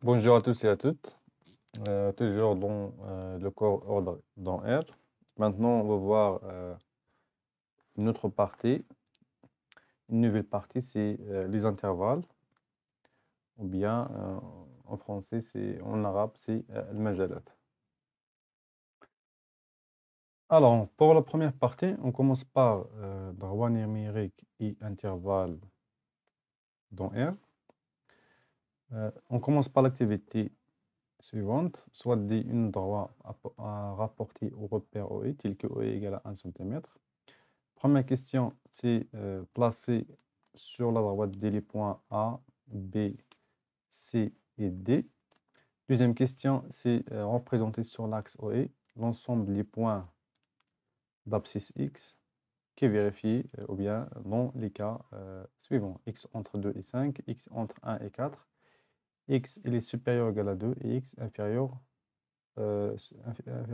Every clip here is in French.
Bonjour à tous et à toutes. Toujours dans le cours ordre dans R. Maintenant, on va voir une autre partie, une nouvelle partie, c'est les intervalles, ou bien en français, en arabe, c'est al-majalat. Alors, pour la première partie, on commence par droit numérique et intervalle dans R. On commence par l'activité suivante, soit dit une droit à rapporter au repère OE, tel que OE égale à 1 cm. Première question, c'est placer sur la droite D les points A, B, C et D. Deuxième question, c'est représenter sur l'axe OE l'ensemble des points d'abscisse X qui est vérifié, ou bien dans les cas suivants. X entre 2 et 5, X entre 1 et 4, X il est supérieur ou égal à 2 et X inférieur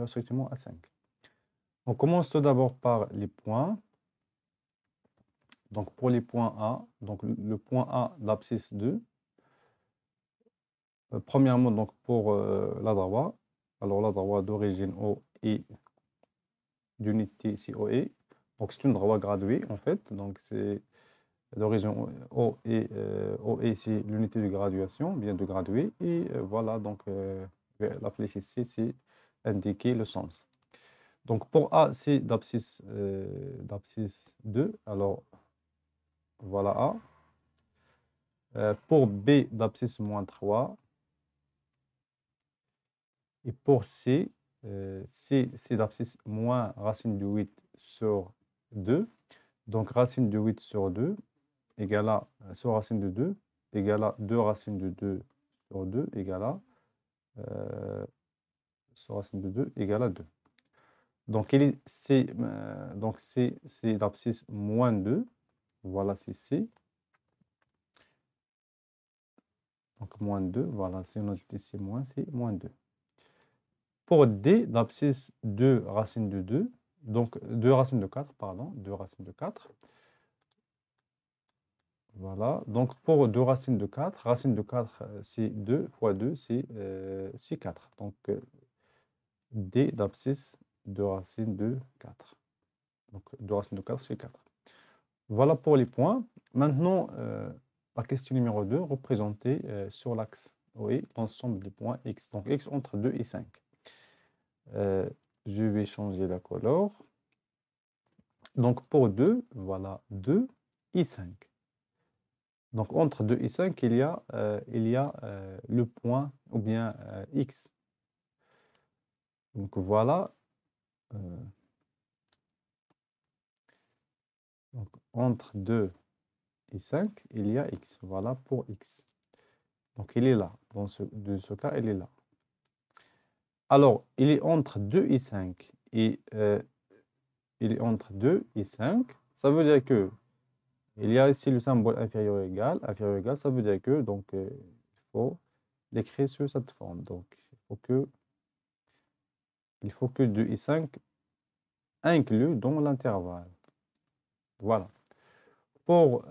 strictement à 5. On commence tout d'abord par les points. Donc pour les points A, donc le point A d'abscisse 2, premièrement donc pour la droite, alors la droite d'origine O et d'unité COE, donc c'est une droite graduée en fait, donc c'est d'origine O et OE c'est l'unité de graduation, bien de graduer, et voilà donc la flèche ici c'est indiquer le sens. Donc pour A c'est d'abscisse 2, alors voilà A. Pour B d'abscisse moins 3. Et pour C, C d'abscisse moins racine de 8 sur 2. Donc racine de 8 sur 2 égale à, sur racine de 2 égale à 2 racines de 2 sur 2 égale à, sur racine de 2 égale à 2. Donc C d'abscisse moins 2. Voilà, c'est C. Donc moins 2, voilà, si on ajoute ici moins, c'est moins 2. Pour D d'abscisse 2 racine de 2, donc 2 racines de 4, pardon, 2 racines de 4. Voilà, donc pour 2 racines de 4, racine de 4, c'est 2 fois 2, c'est 4. Donc D d'abscisse 2 racines de 4. Donc 2 racines de 4, c'est 4. Voilà pour les points. Maintenant, la question numéro 2, représenter sur l'axe OE l'ensemble des points X. Donc X entre 2 et 5. Je vais changer la couleur. Donc pour 2, voilà 2 et 5. Donc entre 2 et 5, il y a le point ou bien X. Donc voilà. Donc entre 2 et 5, il y a X. Voilà pour X. Donc il est là. Dans ce cas, il est là. Alors, il est entre 2 et 5. Et il est entre 2 et 5. Ça veut dire que il y a ici le symbole inférieur égal. Inférieur égal, ça veut dire que donc il faut l'écrire sur cette forme. Donc il faut que 2 et 5 inclus dans l'intervalle. Voilà. Pour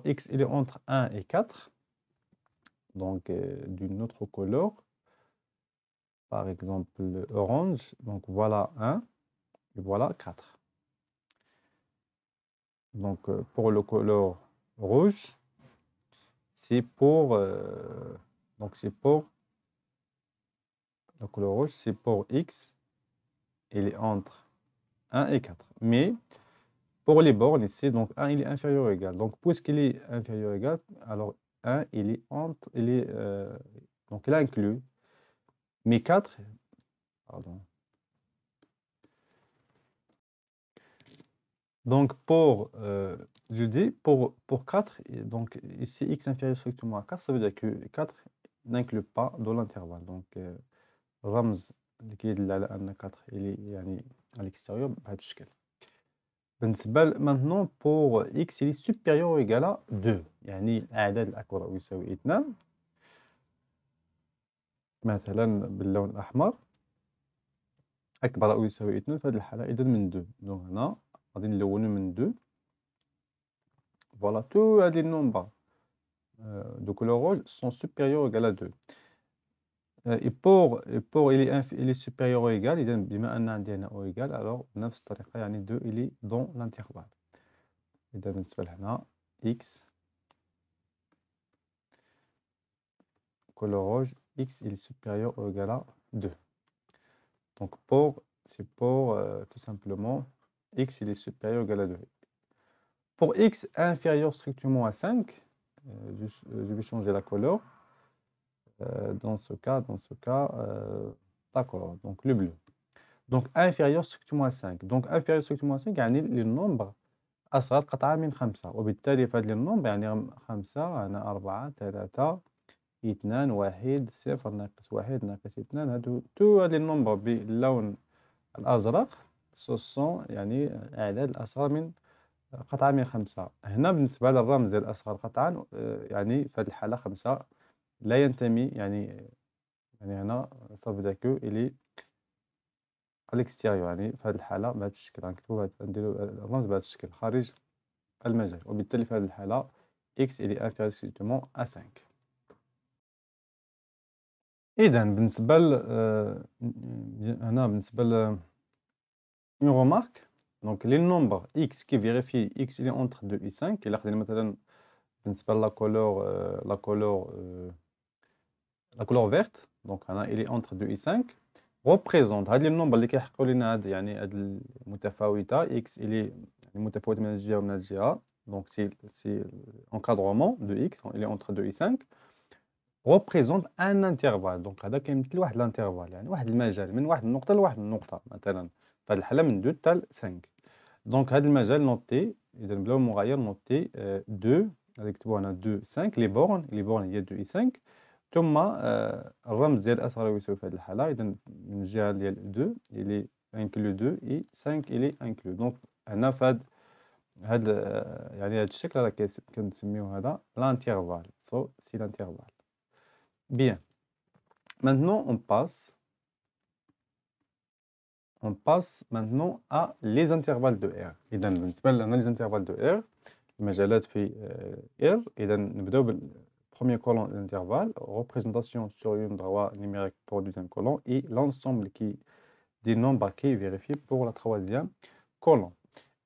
X, il est entre 1 et 4. Donc d'une autre couleur. Par exemple, orange. Donc voilà 1 et voilà 4. Donc pour le couleur rouge, c'est pour la couleur rouge, c'est pour X, il est entre 1 et 4. Mais pour les bornes ici, donc 1 il est inférieur ou égal. Donc puisqu'il est inférieur ou égal, alors 1 il est entre, donc il inclut. Mais 4, pardon. Donc je dis pour 4, donc ici X inférieur strictement à 4, ça veut dire que 4 n'inclut pas dans l'intervalle. Donc رمز اللي كيدل على أن 4 il est يعني à l'extérieur بهذا الشكل. بالنسبة maintenant pour x il est supérieur ou égal à 2 يعني الأعداد الأكبر أو يساوي 2 مثلا باللون الأحمر أكبر أو يساوي 2 في هذه الحالة إذا من 2 دونك هنا غادي نلونو من 2 Voilà, tous les nombres de couleur rouge sont supérieurs ou égal à 2. et pour il est supérieur ou égal, إذا بما أن عندي هنا ou égal, alors بنفس الطريقة يعني 2 il est dans l'intervalle. إذا بالنسبة لهنا x couleur rouge, x il est supérieur ou égal à 2. Donc c'est pour tout simplement x il est supérieur ou égal à 2. Pour x inférieur strictement à 5, je vais changer la couleur. Dans ce cas, d'accord, donc le bleu. Donc inférieur strictement à 5. Donc inférieur strictement à 5 يعني النمبر أصغر قطعة من 5. وبالتالي في هذا النمبر يعني 5 هنا 4 3 2 1 0 ناقص 1 ناقص 2 هادو تو هاد النمبر باللون الأزرق سوسون يعني أعداد الأصغر من قطعة من 5. هنا بالنسبة للرمز ديال أصغر قطعة يعني في هذه الحالة 5 لا ينتمي يعني هنا ça veut dire que il est à l'extérieur يعني في هذه الحالة بهذا الشكل غنكتبو نديرو الرمز بهذا الشكل خارج المجال وبالتالي في هذه الحالة x il est inférieur strictement à 5. إذا بالنسبة هنا بالنسبة une remarque donc les nombres x qui vérifient x il est entre 2 et 5 إلا خدينا مثلا بالنسبة لا couleur verte donc هنا il est entre 2 et 5 représente هاد النمبر اللي كيحققوا لنا هاد يعني هاد المتفاوتة x il est متفاوت من هاد الجهة ومن هاد الجهة donc c'est encadrement de x il est entre 2 et 5 représente un intervalle donc هذا كيمثل واحد الانترفال يعني واحد المجال من واحد النقطة لواحد النقطة مثلا في هاد الحالة من 2 حتى ل 5 دونك هاد المجال نوتي إذا بلا مغاير نوتي 2 غادي نكتبو هنا 2 5 لي بورن هي 2 و 5 ثم الرمز ديال أصغر يساوي في هاد الحالة إذا من الجهة ديال 2 إلي انكلو 2 و 5 إلي انكلو دونك هنا في هاد يعني هاد الشكل راه كنسميو هذا l'intervalle so c'est l'intervalle. Bien, maintenant on passe maintenant à les intervalles de R. إذا بالنسبة لنا les intervalles de R المجالات في R إذا نبداو بالبروميير colonne d'intervalle représentation sur une droite numérique pour le deuxième colonne et l'ensemble des nombres qui est vérifié pour la troisième colonne.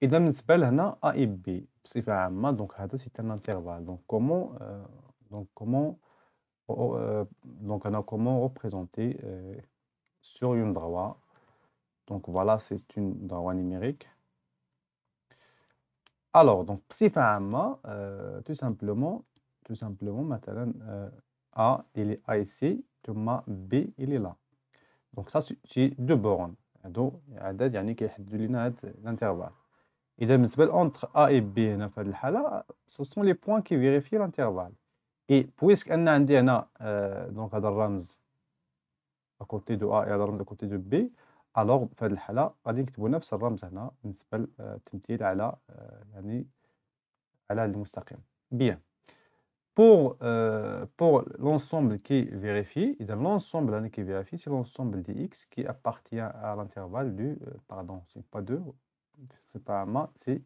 إذا بالنسبة لهنا A et B بصفة عامة donc هذا c'est un intervalle donc comment représenter sur une droite. Donc voilà, c'est une droite numérique. Alors, donc, بصفة عامة, tout simplement, مثلا A, il est A ici, ثم B, il est là. Donc ça, c'est deux bornes. هادو عدد يعني كيحددوا لنا هاد الانترفال. إذا بالنسبة entre A et B هنا في هاد الحالة, ce sont les points qui vérifient l'intervalle. Et puisque أن عندي هنا donc هذا الرمز à côté de A et هذا الرمز à côté de B, alors في هذه الحالة غادي نكتبوا نفس الرمز هنا بالنسبة للتمثيل على يعني على المستقيم. Bien. Pour l'ensemble qui vérifie, et l'ensemble qui vérifie, c'est l'ensemble des x qui appartient à l'intervalle du, pardon, c'est pas 2, c'est pas un, c'est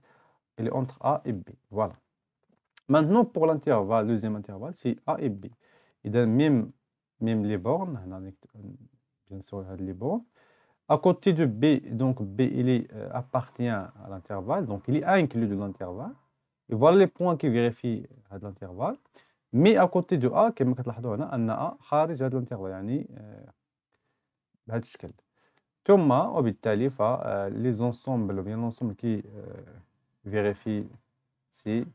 il est entre A et B. Voilà. Maintenant, pour l'intervalle, deuxième intervalle, c'est A et B. Et même les bornes, bien sûr, les bornes. À côté de B, donc B, il appartient à l'intervalle, donc il est inclus de l'intervalle. Et voilà les points qui vérifient l'intervalle. Mais à côté de A, كما كتلاحظوا هنا أن A خارج هذا الانترفال يعني بهذا الشكل. ثم وبالتالي les ensembles ou bien l'ensemble qui vérifie c'est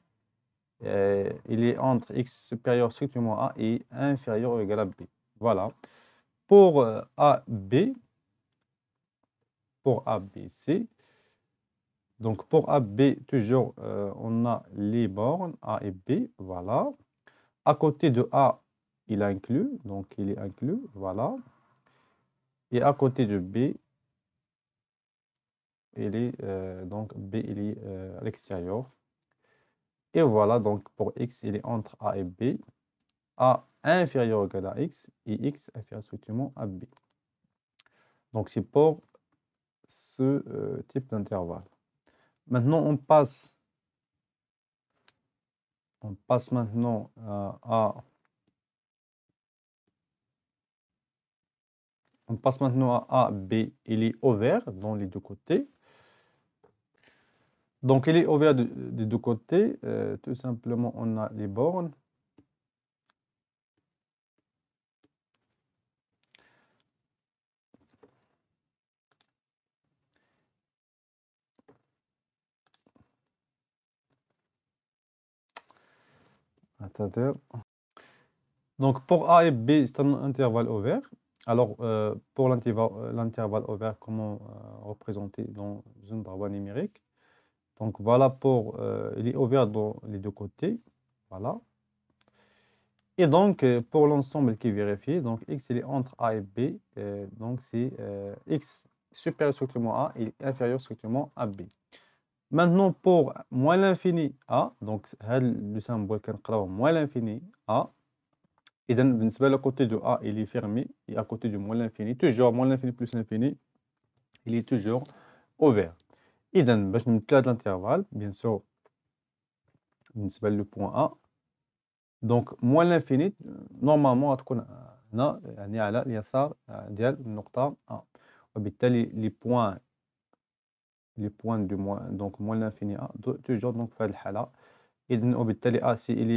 il est entre x supérieur strictement à et inférieur ou égal à b. Voilà. Pour A, B, C. Donc pour A, B, toujours, on a les bornes A et B. Voilà. À côté de A, il est inclus. Donc il est inclus. Voilà. Et à côté de B, il est, donc B, il est à l'extérieur. Et voilà, donc pour x, il est entre A et B. A inférieur ou égal à x et x inférieur strictement à b. Donc c'est pour ce type d'intervalle. Maintenant, on passe On passe maintenant à A, B, il est ouvert dans les deux côtés. Donc, il est ouvert des deux côtés. Tout simplement, on a les bornes. Attendez. Donc, pour A et B, c'est un intervalle ouvert. Alors, pour l'intervalle ouvert, comment représenter dans une barre numérique? Donc, voilà pour... il est ouvert dans les deux côtés. Voilà. Et donc, pour l'ensemble qui est vérifié, donc x il est entre A et B, donc c'est x supérieur strictement à A et inférieur strictement à B. Maintenant, pour moins l'infini A, donc le symbole qu'on moins l'infini A, et donc, le côté de A, il est fermé, et à côté du moins l'infini, toujours moins l'infini plus l'infini, il est toujours ouvert. Et donc, je vais l'intervalle, bien sûr, le point A. Donc, moins l'infini, normalement, تكون هنا يعني على اليسار ديال النقطة A. وبالتالي les points du moins, donc moins l'infini A, toujours donc في هذه الحالة. إذن وبالتالي A, si il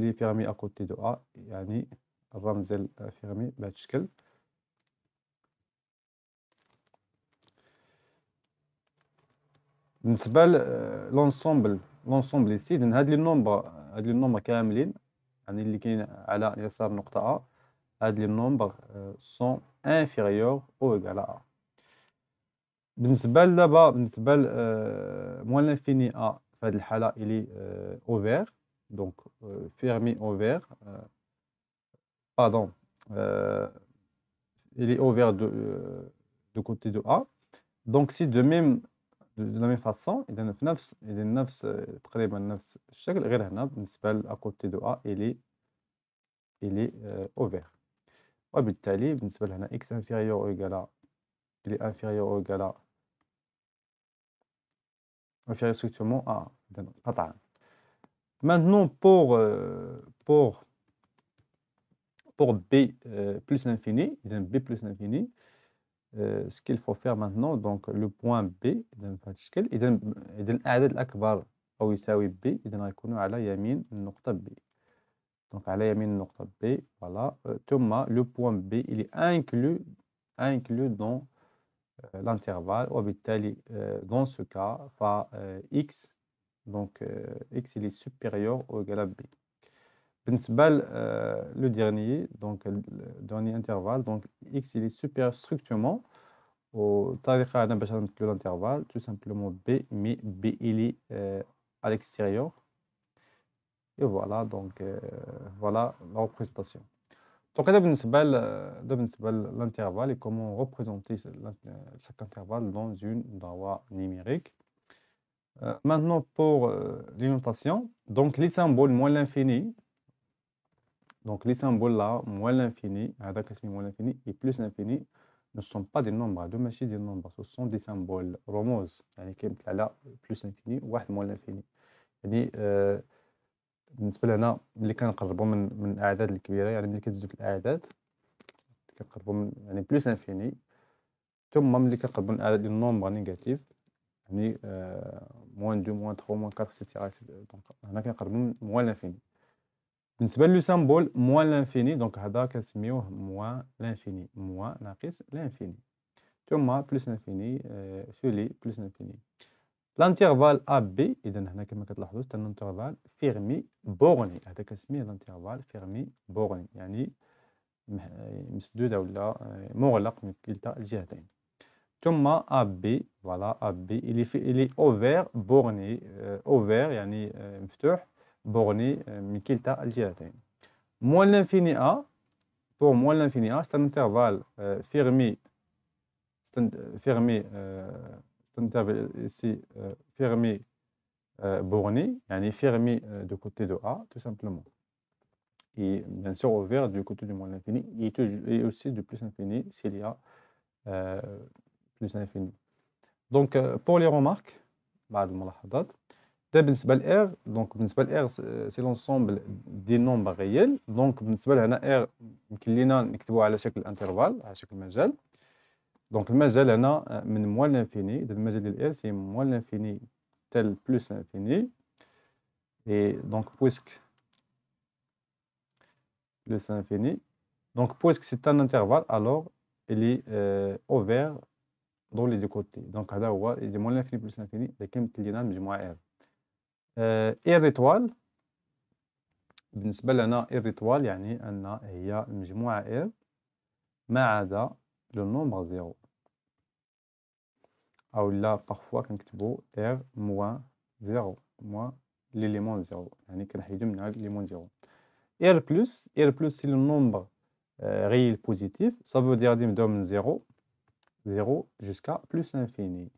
est fermé à côté de A, يعني الرمز fermé بهذا الشكل. بالنسبة لونسومبل ici، إذن هاد لي نومبر كاملين يعني اللي كاين على يسار النقطة A، هاد لي نومبر sont inférieurs ou égal à A. بالنسبة دابا بالنسبة moins l'infini A في هاد الحالة il est ouvert donc fermé ouvert pardon il est ouvert de côté de A. Donc si de la même façon إذا نفس تقريبا نفس الشكل غير هنا بالنسبة à côté de A il est ouvert. وبالتالي بالنسبة لهنا x inférieur ou égal à il est inférieur ou égal à inférieur strictement à A قطعا. Maintenant pour B plus l'infini, B plus l'infini, ce qu'il faut faire maintenant, donc le point B إذا بهذا الشكل إذا الأعداد الأكبر أو يساوي B إذا غيكونوا على يمين النقطة B. Donc على يمين النقطة B, voilà. ثم le point B il est inclus dans l'intervalle وبالتالي dans ce cas x donc x il est supérieur ou égal à B. بالنسبة le dernier, donc le dernier intervalle, donc x il est supérieur strictement au طريقة هنا باش نمثلو l'intervalle, tout simplement B, mais B il est à l'extérieur. Et voilà, donc voilà la représentation. Donc là بالنسبة l'intervalle et comment représenter chaque intervalle dans une dawa numérique. Maintenant pour les notations, donc les symboles moins l'infini. Donc les symboles là, moins l'infini, moins l'infini et plus l'infini, ne sont pas des nombres, deux machines des nombres, ce sont des symboles رموز يعني كلمة على plus l'infini وواحد moins l'infini. يعني بالنسبة لنا ملي كنقربوا من الأعداد الكبيرة يعني ملي كتزيدو الأعداد كنقربوا من يعني plus l'infini، ثم ملي كنقربوا من الأعداد ديال النومبر نيجاتيف يعني moins 2 moins 3 moins 4 etc. دونك هنا كنقربوا من moins l'infini. بالنسبة لو سامبول موان لانفيني دونك هذا كنسميوه موان لانفيني موان ناقص لانفيني ثم بلس لانفيني سولي بلس لانفيني. الانترفال ا بي اذا هنا كما كتلاحظوا حتى الانترفال فيرمي بورني، هذا كنسميه الانترفال فيرمي بورني يعني مسدود ولا مغلق من كلتا الجهتين. ثم ا بي فوالا ا بي الي اوفير بورني اوفير يعني مفتوح borné من كلتا الجهتين. Moins l'infini A, pour moins l'infini A, c'est un intervalle fermé, c'est un intervalle ici fermé borné, يعني fermé de côté de A, tout simplement. Et bien sûr ouvert du côté du moins l'infini, et aussi du plus infini s'il y a plus l'infini. Donc pour les remarques, بعد الملاحظات. ده بالنسبة ل R. Donc بالنسبة ل R c'est l'ensemble des nombres réels. Donc بالنسبة لهنا R يمكن لينا نكتبوه على شكل انترفال، على شكل مجال. Donc المجال هنا من موال لانفيني. المجال ديال R c'est موال لانفيني tel plus l'infini. Et donc puisque plus l'infini, donc puisque c'est un intervalle, alors il est ouvert dans les deux côtés. Donc هذا هو de moins l'infini plus l'infini اللي كيمثل لنا المجموعة R. R étoile بالنسبة لنا R étoile يعني أن هي المجموعة R ما عدا le nombre 0. أو لا parfois كنكتبو R moins 0 moins l'élément 0 يعني كنحيدو منها l'élément 0. R plus c'est le nombre réel positif. Ça veut dire de 0 jusqu'à plus l'infini.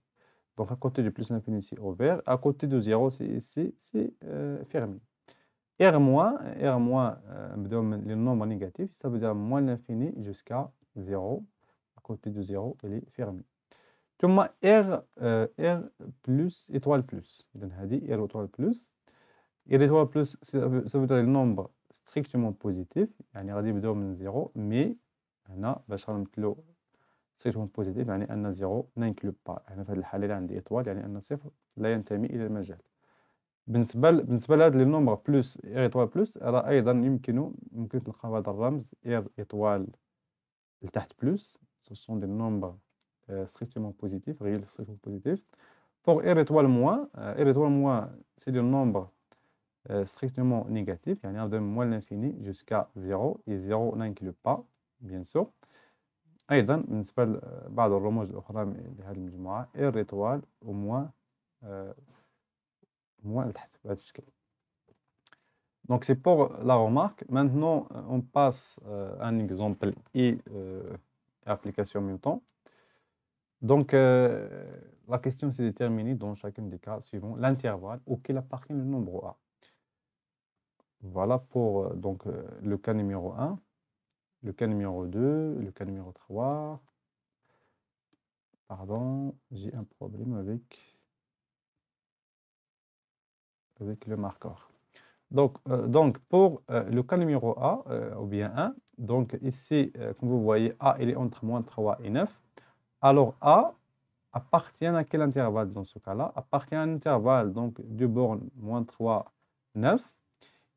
Donc à côté de plus l'infini c'est ouvert, à côté de 0 c'est fermé. R moins le nombre négatif, ça veut dire moins l'infini jusqu'à 0. À côté de 0, il est fermé. ثم R plus étoile plus. Donc R étoile plus. R étoile plus, ça veut dire le nombre strictement positif. يعني غادي يبداو من 0 mais هنا باش غنمثلو strictement positif يعني أن 0 n'inclut pas. هنا في هذه الحالة اللي عندي étoile يعني أن صفر لا ينتمي إلى المجال. بالنسبة لهذا لي نومبر بلس R étoile plus راه أيضا يمكن تلقاو هذا الرمز R étoile لتحت plus. Ce sont des nombres strictement positifs, réels strictement positifs. Pour R étoile moins, c'est le nombre strictement négatif, يعني de moins l'infini jusqu'à 0 et 0 n'inclut pas bien sûr. أيضا بالنسبة لبعض الرموز الأخرى لهذه المجموعة R étoile au moins لتحت بهذا الشكل. Donc c'est pour la remarque. Maintenant on passe à un exemple et application en même temps. Donc la question c'est déterminer dans chacun des cas suivants l'intervalle auquel appartient le nombre A. Voilà pour donc, le cas numéro 1, le cas numéro 2, le cas numéro 3. Pardon, j'ai un problème avec le marqueur. Donc pour le cas numéro A, ou bien 1, donc ici, comme vous voyez, A il est entre moins 3 et 9. Alors A appartient à quel intervalle dans ce cas-là? Appartient à un intervalle donc de borne moins 3, 9.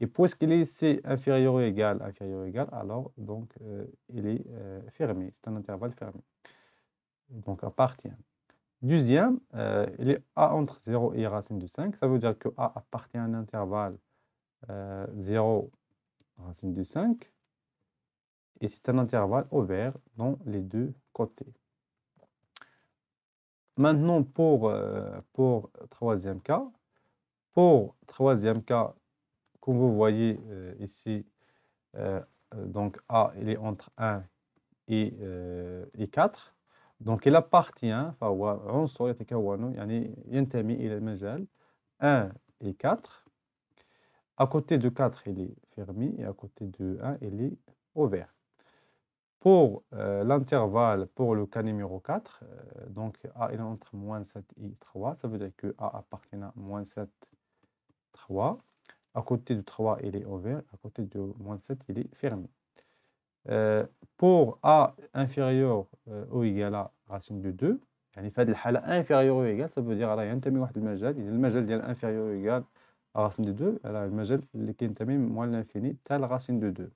Et puisqu'il est ici inférieur ou égal, alors donc il est fermé. C'est un intervalle fermé. Donc appartient. Deuxième, il est A entre 0 et racine de 5. Ça veut dire que A appartient à un intervalle 0 racine de 5. Et c'est un intervalle ouvert dans les deux côtés. Maintenant, pour troisième cas. Pour troisième cas, comme vous voyez ici, donc A, il est entre 1 et 4. Donc il appartient فهو عنصر يتكون يعني ينتمي إلى المجال 1 et 4. À côté de 4, il est fermé et à côté de 1, il est ouvert. Pour l'intervalle, pour le cas numéro 4, donc A il est entre moins 7 et 3. Ça veut dire que A appartient à moins 7, 3. À côté de 3, il est ouvert. À côté de moins 7, il est fermé. Pour A inférieur ou égal à racine de 2, يعني في هذه الحالة inférieur ou égal, ça veut dire راه ينتمي واحد المجال. إذا المجال ديال inférieur ou égal à racine de 2, راه المجال اللي كينتمي moins l'infini تاع racine de 2.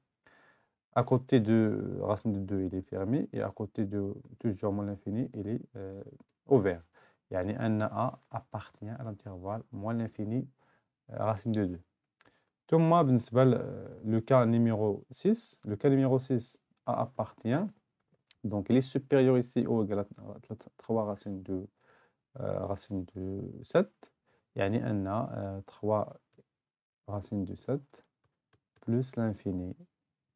À côté de racine de 2, il est fermé. Et à côté de toujours moins l'infini, il est ouvert. يعني أن A appartient à l'intervalle moins l'infini racine de 2. ثم بالنسبة le cas numéro 6, le cas numéro 6 A appartient, donc il est supérieur ici ou égal à 3 racine de 7, يعني أن 3 racine de 7 plus l'infini.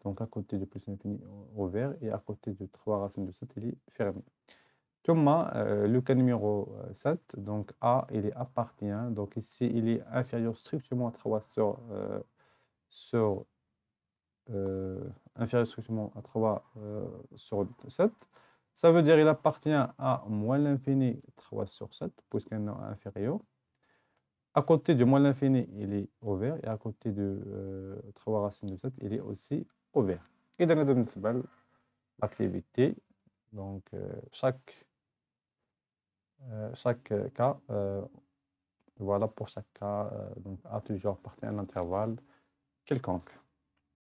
Donc à côté de plus l'infini ouvert et à côté de 3 racines de 7, il est fermé. ثم le cas numéro 7, donc A, il est appartient, donc ici il est inférieur strictement à 3 inférieur strictement à 3 sur 7. Ça veut dire qu'il appartient à moins l'infini 3 sur 7, puisqu'il est inférieur. À côté du moins l'infini, il est ouvert, et à côté de 3 racines de 7, il est aussi ouvert. Et dans l'activité, donc chaque cas, voilà, pour chaque cas, donc a toujours appartient à un intervalle quelconque.